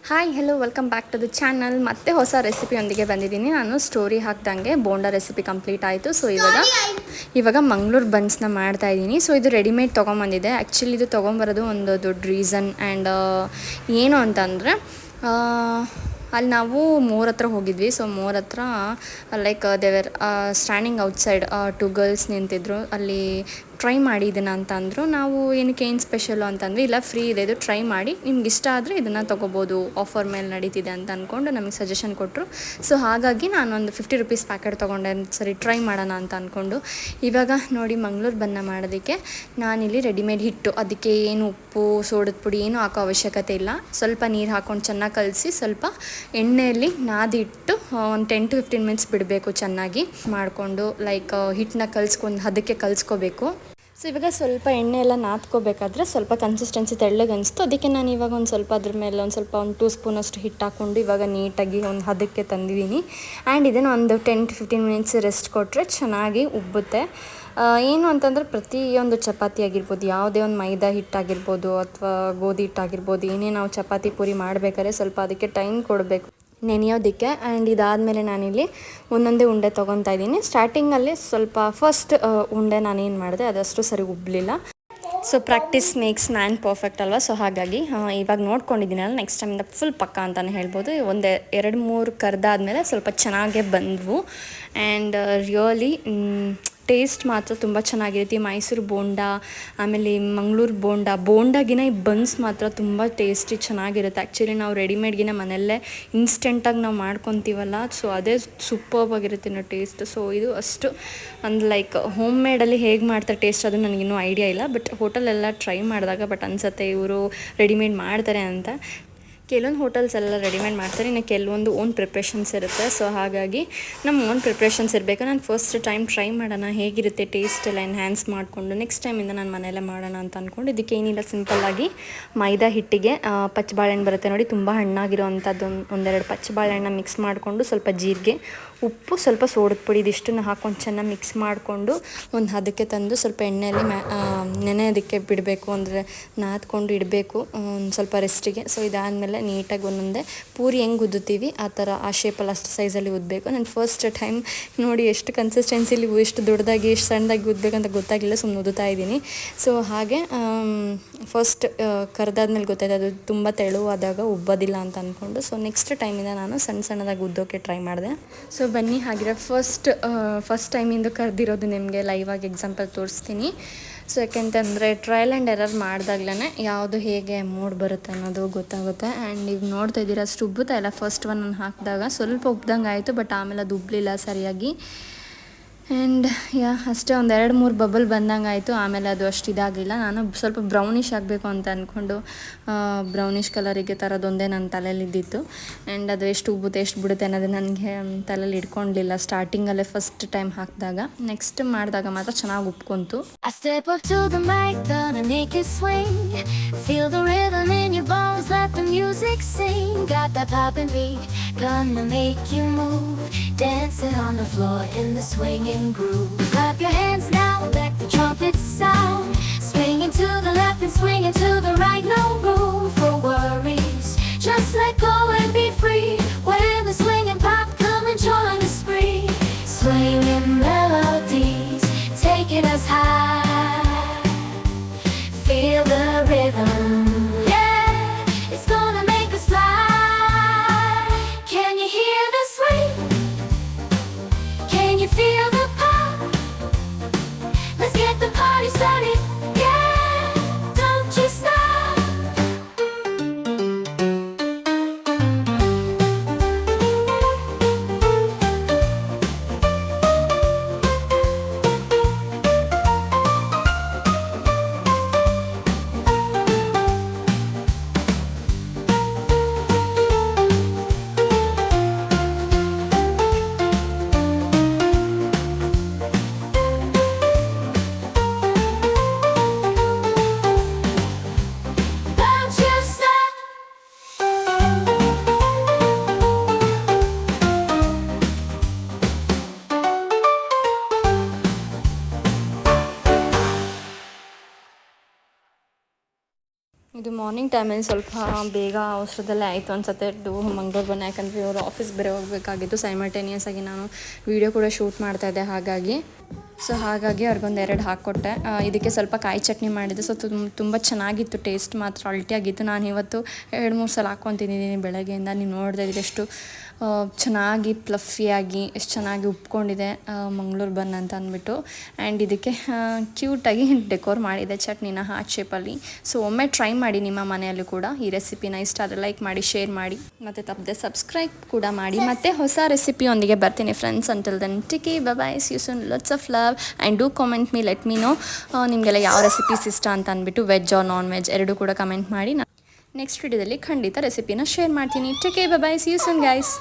Hi hello welcome back to the channel. ಮತ್ತೆ ಹೊಸ ರೆಸಿಪಿಯೊಂದಿಗೆ ಬಂದಿದ್ದೀನಿ. ನಾನು ಸ್ಟೋರಿ ಹಾಕ್ದಂಗೆ ಬೋಂಡಾ ರೆಸಿಪಿ ಕಂಪ್ಲೀಟ್ ಆಯಿತು. ಸೊ ಇವಾಗ ಮಂಗಳೂರು ಬನ್ಸ್ನ ಮಾಡ್ತಾಯಿದ್ದೀನಿ. ಸೊ ಇದು ರೆಡಿಮೇಡ್ ತೊಗೊಂಬಂದಿದೆ. ಆ್ಯಕ್ಚುಲಿ ಇದು ತೊಗೊಂಬರೋದು ಒಂದು ದೊಡ್ಡ ರೀಸನ್ ಆ್ಯಂಡ್ ಏನು ಅಂತಂದರೆ ಅಲ್ಲಿ ನಾವು ಮೋರ್ ಹತ್ರ ಹೋಗಿದ್ವಿ. ಸೊ ಮೋರ್ ಹತ್ರ ಲೈಕ್ ದೇವರ್ ಸ್ಟ್ಯಾಂಡಿಂಗ್ ಔಟ್ಸೈಡ್ 2 ಗರ್ಲ್ಸ್ ನಿಂತಿದ್ರು. ಅಲ್ಲಿ ಟ್ರೈ ಮಾಡಿ ಇದನ್ನು ಅಂತ ಅಂದರು. ನಾವು ಏನಕ್ಕೆ ಏನು ಸ್ಪೆಷಲು ಅಂತಂದ್ವಿ. ಇಲ್ಲ ಫ್ರೀ ಇದೆ, ಇದು ಟ್ರೈ ಮಾಡಿ, ನಿಮ್ಗೆ ಇಷ್ಟ ಆದರೆ ಇದನ್ನು ತೊಗೋಬೋದು, ಆಫರ್ ಮೇಲೆ ನಡೀತಿದೆ ಅಂತ ಅಂದ್ಕೊಂಡು ನಮಗೆ ಸಜೆಷನ್ ಕೊಟ್ಟರು. ಸೊ ಹಾಗಾಗಿ ನಾನೊಂದು 50 ರುಪೀಸ್ ಪ್ಯಾಕೆಟ್ ತೊಗೊಂಡೆ. ಸರಿ ಟ್ರೈ ಮಾಡೋಣ ಅಂತ ಅಂದ್ಕೊಂಡು. ಇವಾಗ ನೋಡಿ ಮಂಗಳೂರು ಬನ್ನ ಮಾಡೋದಕ್ಕೆ ನಾನಿಲ್ಲಿ ರೆಡಿಮೇಡ್ ಹಿಟ್ಟು, ಅದಕ್ಕೆ ಏನು ಉಪ್ಪು ಸೋಡದ ಪುಡಿ ಏನೂ ಹಾಕೋ ಅವಶ್ಯಕತೆ ಇಲ್ಲ. ಸ್ವಲ್ಪ ನೀರು ಹಾಕ್ಕೊಂಡು ಚೆನ್ನಾಗಿ ಕಲಸಿ ಸ್ವಲ್ಪ ಎಣ್ಣೆಯಲ್ಲಿ ನಾದಿಟ್ಟು ಒಂದು 10 to 15 ಮಿನಿಟ್ಸ್ ಬಿಡಬೇಕು. ಚೆನ್ನಾಗಿ ಮಾಡಿಕೊಂಡು ಲೈಕ್ ಹಿಟ್ಟನ್ನ ಕಲಿಸ್ಕೊಂಡು ಅದಕ್ಕೆ ಕಲಿಸ್ಕೋಬೇಕು. ಸೊ ಇವಾಗ ಸ್ವಲ್ಪ ಎಣ್ಣೆ ಎಲ್ಲ ನಾದ್ಕೋಬೇಕಾದ್ರೆ ಸ್ವಲ್ಪ ಕನ್ಸಿಸ್ಟೆನ್ಸಿ ತೆಳ್ಳಗೆ ಅನಿಸ್ತು. ಅದಕ್ಕೆ ನಾನು ಇವಾಗ ಒಂದು ಸ್ವಲ್ಪ ಅದ್ರ ಮೇಲೆ ಒಂದು 2 ಸ್ಪೂನಷ್ಟು ಹಿಟ್ಟು ಹಾಕ್ಕೊಂಡು ಇವಾಗ ನೀಟಾಗಿ ಒಂದು ಹದಕ್ಕೆ ತಂದಿದ್ದೀನಿ. ಆ್ಯಂಡ್ ಇದನ್ನು ಒಂದು 10 to 15 ಮಿನಿಟ್ಸ್ ರೆಸ್ಟ್ ಕೊಟ್ಟರೆ ಚೆನ್ನಾಗಿ ಉಬ್ಬುತ್ತೆ. ಏನು ಅಂತಂದರೆ ಪ್ರತಿಯೊಂದು ಚಪಾತಿ ಆಗಿರ್ಬೋದು, ಯಾವುದೇ ಒಂದು ಮೈದಾ ಹಿಟ್ಟಾಗಿರ್ಬೋದು ಅಥವಾ ಗೋಧಿ ಹಿಟ್ಟಾಗಿರ್ಬೋದು, ಏನೇ ನಾವು ಚಪಾತಿ ಪೂರಿ ಮಾಡಬೇಕಾದ್ರೆ ಸ್ವಲ್ಪ ಅದಕ್ಕೆ ಟೈಮ್ ಕೊಡಬೇಕು ನೆನೆಯೋದಕ್ಕೆ. ಆ್ಯಂಡ್ ಇದಾದಮೇಲೆ ನಾನಿಲ್ಲಿ ಒಂದೊಂದೇ ಉಂಡೆ ತೊಗೊತಾ ಇದ್ದೀನಿ. ಸ್ಟಾರ್ಟಿಂಗಲ್ಲಿ ಸ್ವಲ್ಪ ಫಸ್ಟ್ ಉಂಡೆ ನಾನೇನು ಮಾಡಿದೆ ಅದಷ್ಟು ಸರಿ ಉಬ್ಬಲಿಲ್ಲ. So practice makes man perfect ಅಲ್ವಾ. ಸೊ ಹಾಗಾಗಿ ಇವಾಗ ನೋಡ್ಕೊಂಡಿದ್ದೀನಲ್ಲ, ನೆಕ್ಸ್ಟ್ ಟೈಮಿಂದ ಫುಲ್ ಪಕ್ಕ ಅಂತಲೇ ಹೇಳ್ಬೋದು. ಒಂದು 2-3 ಕರೆದಾದ್ಮೇಲೆ ಸ್ವಲ್ಪ ಚೆನ್ನಾಗೇ ಬಂದವು. ಆ್ಯಂಡ್ ರಿಯಲಿ ಟೇಸ್ಟ್ ಮಾತ್ರ ತುಂಬ ಚೆನ್ನಾಗಿರುತ್ತೆ. ಮೈಸೂರು ಬೋಂಡ ಆಮೇಲೆ ಮಂಗಳೂರು ಬೋಂಡಾಗಿನ ಈ ಬನ್ಸ್ ಮಾತ್ರ ತುಂಬ ಟೇಸ್ಟಿ ಚೆನ್ನಾಗಿರುತ್ತೆ. ಆ್ಯಕ್ಚುಲಿ ನಾವು ರೆಡಿಮೇಡ್ಗಿನ ಮನೆಯಲ್ಲೇ ಇನ್ಸ್ಟೆಂಟಾಗಿ ನಾವು ಮಾಡ್ಕೊತೀವಲ್ಲ, ಸೊ ಅದೇ ಸೂಪರ್ಬ್ ಆಗಿರುತ್ತೆ ಅನ್ನೋ ಟೇಸ್ಟ್. ಸೊ ಇದು ಅಷ್ಟು ಒಂದು ಲೈಕ್ ಹೋಮ್ ಮೇಡಲ್ಲಿ ಹೇಗೆ ಮಾಡ್ತಾರೆ ಟೇಸ್ಟ್ ಅದು ನನಗಿನ್ನೂ ಐಡಿಯಾ ಇಲ್ಲ. ಬಟ್ ಹೋಟೆಲೆಲ್ಲ ಟ್ರೈ ಮಾಡಿದಾಗ ಬಟ್ ಅನಿಸುತ್ತೆ ಇವರು ರೆಡಿಮೇಡ್ ಮಾಡ್ತಾರೆ ಅಂತ. ಕೆಲವೊಂದು ಹೋಟೆಲ್ಸ್ ಎಲ್ಲ ರೆಡಿಮೇಡ್ ಮಾಡ್ತಾರೆ, ಇನ್ನು ಕೆಲವೊಂದು ಓನ್ ಪ್ರಿಪ್ರೇಷನ್ಸ್ ಇರುತ್ತೆ. ಸೊ ಹಾಗಾಗಿ ನಮ್ಮ ಓನ್ ಪ್ರಿಪ್ರೇಷನ್ಸ್ ಇರಬೇಕು. ನಾನು ಫಸ್ಟ್ ಟೈಮ್ ಟ್ರೈ ಮಾಡೋಣ ಹೇಗಿರುತ್ತೆ ಟೇಸ್ಟ್ ಎಲ್ಲ ಎನ್ಹ್ಯಾನ್ಸ್ ಮಾಡಿಕೊಂಡು ನೆಕ್ಸ್ಟ್ ಟೈಮಿಂದ ನಾನು ಮನೆಯಲ್ಲೇ ಮಾಡೋಣ ಅಂತ ಅಂದ್ಕೊಂಡು. ಇದಕ್ಕೆ ಏನಿಲ್ಲ, ಸಿಂಪಲ್ಲಾಗಿ ಮೈದಾ ಹಿಟ್ಟಿಗೆ ಪಚ್ಚ ಬಾಳೆಹಣ್ಣು ಬರುತ್ತೆ ನೋಡಿ, ತುಂಬ ಹಣ್ಣಾಗಿರೋ ಅಂಥದ್ದು ಒಂದೆರಡು ಪಚ್ಚ ಬಾಳೆಹಣ್ಣು ಮಿಕ್ಸ್ ಮಾಡಿಕೊಂಡು ಸ್ವಲ್ಪ ಜೀರಿಗೆ, ಉಪ್ಪು, ಸ್ವಲ್ಪ ಸೋಡದ ಪುಡಿ ಇದಿಷ್ಟನ್ನು ಹಾಕ್ಕೊಂಡು ಚೆನ್ನಾಗಿ ಮಿಕ್ಸ್ ಮಾಡಿಕೊಂಡು ಒಂದು ಹದಕ್ಕೆ ತಂದು ಸ್ವಲ್ಪ ಎಣ್ಣೆಯಲ್ಲಿ ನೆನೆಯೋದಕ್ಕೆ ಬಿಡಬೇಕು. ಅಂದರೆ ನಾದ್ಕೊಂಡು ಇಡಬೇಕು ಒಂದು ಸ್ವಲ್ಪ ರೆಸ್ಟಿಗೆ. ಸೊ ಇದಾದಮೇಲೆ ನೀಟಾಗಿ ಒಂದೊಂದೇ ಪೂರಿ ಹೆಂಗೆ ಉದ್ದುತ್ತೀವಿ ಆ ಥರ ಆ ಶೇಪಲ್ಲಿ ಅಷ್ಟು ಸೈಜಲ್ಲಿ ಉದ್ದಬೇಕು. ನಾನು ಫಸ್ಟ್ ಟೈಮ್ ನೋಡಿ ಎಷ್ಟು ಕನ್ಸಿಸ್ಟೆನ್ಸಿಲಿ ಎಷ್ಟು ದೊಡ್ಡದಾಗಿ ಎಷ್ಟು ಸಣ್ಣದಾಗಿ ಉದ್ದಬೇಕಂತ ಗೊತ್ತಾಗಿಲ್ಲ, ಸುಮ್ಮನೆ ಉದುತ್ತಾ ಇದ್ದೀನಿ. ಸೊ ಹಾಗೆ ಫಸ್ಟ್ ಕರೆದಾದ್ಮೇಲೆ ಗೊತ್ತಾಯ್ತು ಅದು ತುಂಬ ತೆಳುವಾದಾಗ ಉಬ್ಬೋದಿಲ್ಲ ಅಂತ ಅಂದ್ಕೊಂಡು. ಸೊ ನೆಕ್ಸ್ಟ್ ಟೈಮಿಂದ ನಾನು ಸಣ್ಣದಾಗಿ ಉದ್ದೋಕ್ಕೆ ಟ್ರೈ ಮಾಡಿದೆ. ಸೊ ಬನ್ನಿ ಹಾಗಿರೋ ಫಸ್ಟ್ ಟೈಮಿಂದು ಕರೆದಿರೋದು ನಿಮಗೆ ಲೈವ್ ಆಗಿ ಎಕ್ಸಾಂಪಲ್ ತೋರಿಸ್ತೀನಿ. ಸೊ ಯಾಕೆಂತಂದರೆ ಟ್ರಯಲ್ ಆ್ಯಂಡ್ ಎರರ್ ಮಾಡಿದಾಗ್ಲೇ ಯಾವುದು ಹೇಗೆ ಮೂಡ್ ಬರುತ್ತೆ ಅನ್ನೋದು ಗೊತ್ತಾಗುತ್ತೆ. ಆ್ಯಂಡ್ ಈಗ ನೋಡ್ತಾ ಇದ್ದೀರಾ ಅಷ್ಟು ಉಬ್ಬುತ್ತಾ ಇಲ್ಲ. ಫಸ್ಟ್ ಒನ್ ನಾನು ಹಾಕಿದಾಗ ಸ್ವಲ್ಪ ಉಬ್ದಂಗೆ ಆಯಿತು, ಬಟ್ ಆಮೇಲೆ ಅದು ಉಬ್ಬಲಿಲ್ಲ ಸರಿಯಾಗಿ. ಆ್ಯಂಡ್ ಅಷ್ಟೇ ಒಂದು 2-3 ಬಬಲ್ ಬಂದಂಗೆ ಆಯಿತು. ಆಮೇಲೆ ಅದು ಅಷ್ಟು ಇದಾಗಲಿಲ್ಲ. ನಾನು ಸ್ವಲ್ಪ ಬ್ರೌನಿಷ್ ಆಗಬೇಕು ಅಂತ ಅಂದ್ಕೊಂಡು ಬ್ರೌನಿಷ್ ಕಲರಿಗೆ ಥರದೊಂದೇ ನನ್ನ ತಲೆಯಲ್ಲಿ ಇದ್ದಿತ್ತು. ಆ್ಯಂಡ್ ಅದು ಎಷ್ಟು ಉಬ್ಬುತ್ತೆ ಎಷ್ಟು ಬಿಡುತ್ತೆ ಅನ್ನೋದು ನನಗೆ ತಲೆಯಲ್ಲಿ ಇಟ್ಕೊಂಡಿಲ್ಲ ಸ್ಟಾರ್ಟಿಂಗಲ್ಲೇ ಫಸ್ಟ್ ಟೈಮ್ ಹಾಕಿದಾಗ. ನೆಕ್ಸ್ಟ್ ಮಾಡಿದಾಗ ಮಾತ್ರ ಚೆನ್ನಾಗಿ ಉಪ್ಕೊಂತು. Dancing on the floor in the swinging groove. Clap your hands now, let the trumpets sound. Swinging to the left and swinging to the right. No room for worries, just let go and be free. When the swinging pop, come and join the spree. Swinging melodies, taking us high. Feel the rhythm. Feel the pop. Let's get the party started. Yeah, don't you stop. Morning ಟೈಮಲ್ಲಿ ಸ್ವಲ್ಪ ಬೇಗ ಅವಸರದಲ್ಲೇ ಆಯಿತು ಅನ್ಸುತ್ತೆ ಮಂಗಳೂರು ಬನ್ನಿ, ಯಾಕಂದರೆ ಇವರು office ಬೇರೆ ಹೋಗಬೇಕಾಗಿತ್ತು. ಸೈಮಲ್ಟೇನಿಯಸ್ ಆಗಿ ನಾನು ವೀಡಿಯೋ ಕೂಡ ಶೂಟ್ ಮಾಡ್ತಾಯಿದ್ದೆ, ಹಾಗಾಗಿ ಅವ್ರಿಗೊಂದು 2 ಹಾಕ್ಕೊಟ್ಟೆ. ಇದಕ್ಕೆ ಸ್ವಲ್ಪ ಕಾಯಿ ಚಟ್ನಿ ಮಾಡಿದ್ದೆ. ಸೊ ತುಂಬ ಚೆನ್ನಾಗಿತ್ತು, ಟೇಸ್ಟ್ ಮಾತ್ರ ಅಲ್ಟಿಯಾಗಿತ್ತು. ನಾನು ಇವತ್ತು 2-3 ಸಲ ಹಾಕ್ಕೊತಿದ್ದೀನಿ ಬೆಳಗ್ಗೆಯಿಂದ. ನೀವು ನೋಡ್ತಾ ಇದ್ದೀರಿ ಎಷ್ಟು ಚೆನ್ನಾಗಿ ಪ್ಲಫಿಯಾಗಿ ಎಷ್ಟು ಚೆನ್ನಾಗಿ ಉಪ್ಕೊಂಡಿದೆ ಮಂಗಳೂರು ಬನ್ ಅಂತ ಅಂದ್ಬಿಟ್ಟು. ಆ್ಯಂಡ್ ಇದಕ್ಕೆ ಕ್ಯೂಟಾಗಿ ಡೆಕೋರ್ ಮಾಡಿದೆ ಚಟ್ನಿನ ಹಾರ್ಟ್ ಶೇಪಲ್ಲಿ. ಸೊ ಒಮ್ಮೆ ಟ್ರೈ ಮಾಡಿ ನಿಮ್ಮ ಮನೆಯಲ್ಲೂ ಕೂಡ ಈ ರೆಸಿಪಿನ. ಇಷ್ಟ ಆದರೆ ಲೈಕ್ ಮಾಡಿ, ಶೇರ್ ಮಾಡಿ, ಮತ್ತು ತಪ್ಪದೆ ಸಬ್ಸ್ಕ್ರೈಬ್ ಕೂಡ ಮಾಡಿ. ಮತ್ತು ಹೊಸ ರೆಸಿಪಿಯೊಂದಿಗೆ ಬರ್ತೀನಿ friends. Until then take care, bye, see you soon, lots of love and do comment me, let me know ನಿಮಗೆಲ್ಲ ಯಾವ ರೆಸಿಪೀಸ್ ಇಷ್ಟ ಅಂತ ಅಂದ್ಬಿಟ್ಟು, ವೆಜ್ ಆರ್ ನಾನ್ ವೆಜ್ ಎರಡೂ ಕೂಡ ಕಮೆಂಟ್ ಮಾಡಿ. ನೆಕ್ಸ್ಟ್ ವಿಡಿಯೋದಲ್ಲಿ ಖಂಡಿತ ರೆಸಿಪಿನ ಶೇರ್ ಮಾಡ್ತೀನಿ. Take care, bye, see you soon guys.